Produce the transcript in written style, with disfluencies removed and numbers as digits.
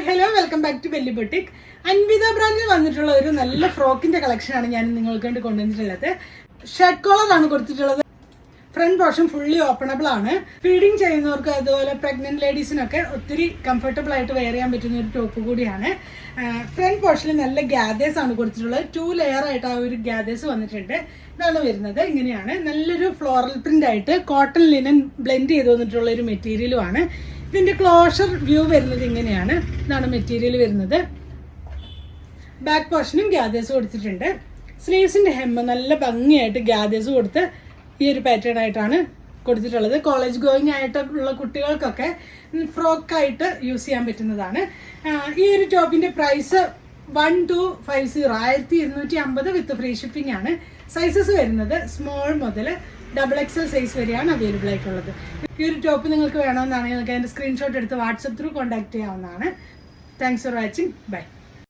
Hello welcome back to Belly Boutique. Anvitha ബ്രാൻഡിൽ വന്നിട്ടുള്ള ഒരു നല്ല ഫ്രോക്കിന്റെ കളക്ഷനാണ് ഞാൻ നിങ്ങൾക്ക് വേണ്ടി കൊണ്ടുവന്നിട്ടുള്ളത്. ഷർട്ട് കോളർ ആണ് കൊടുത്തിട്ടുള്ളത്. ഫ്രണ്ട് പോർഷൻ ഫുള്ളി ഓപ്പണബിൾ ആണ്. ഫീഡിങ് ചെയ്യുന്നവർക്ക് അതുപോലെ പ്രഗ്നന്റ് ലേഡീസിനൊക്കെ ഒത്തിരി കംഫർട്ടബിൾ ആയിട്ട് വെയർ ചെയ്യാൻ പറ്റുന്ന ഒരു ടോപ്പ് കൂടിയാണ്. ഫ്രണ്ട് പോർഷനിൽ നല്ല ഗ്യാദേഴ്സ് ആണ് കൊടുത്തിട്ടുള്ളത്. 2 ലെയർ ആയിട്ട് ആ ഒരു ഗ്യാദേഴ്സ് വന്നിട്ടുണ്ട്. ഇതാണ് വരുന്നത്. ഇങ്ങനെയാണ് നല്ലൊരു ഫ്ലോറൽ പ്രിന്റ് ആയിട്ട് കോട്ടൺ ലിനൻ ബ്ലെൻഡ് ചെയ്ത് വന്നിട്ടുള്ള ഒരു മെറ്റീരിയലുമാണ്. ഇതിന്റെ ക്ലോഷർ വ്യൂ വരുന്നത് ഇങ്ങനെയാണ്. ഇതാണ് മെറ്റീരിയൽ വരുന്നത്. ബാക്ക് പോർഷനും ഗ്യാദേഴ്സ് കൊടുത്തിട്ടുണ്ട്. സ്ലീവ്സിന്റെ ഹെമ്മ് നല്ല ഭംഗിയായിട്ട് ഗ്യാദേഴ്സ് കൊടുത്ത് ഈ ഒരു പാറ്റേൺ ആയിട്ടാണ് കൊടുത്തിട്ടുള്ളത്. കോളേജ് ഗോയിങ് ആയിട്ടുള്ള കുട്ടികൾക്കൊക്കെ ഫ്രോക്കായിട്ട് യൂസ് ചെയ്യാൻ പറ്റുന്നതാണ്. ഈ ഒരു ടോപ്പിന്റെ പ്രൈസ് 1250 1250 വിത്ത് ഫ്രീ ഷിപ്പിംഗ് ആണ്. സൈസസ് വരുന്നത് സ്മോൾ മുതൽ XXL സൈസ് വരെയാണ് അവൈലബിൾ ആയിട്ടുള്ളത്. ഈ ഒരു ടോപ്പ് നിങ്ങൾക്ക് വേണമെന്നാണെങ്കിൽ നിങ്ങൾക്ക് അതിൻ്റെ സ്ക്രീൻഷോട്ട് എടുത്ത് വാട്സപ്പ് ത്രൂ കോൺടാക്ട് ചെയ്യാവുന്നതാണ്. Thanks for watching. ബൈ.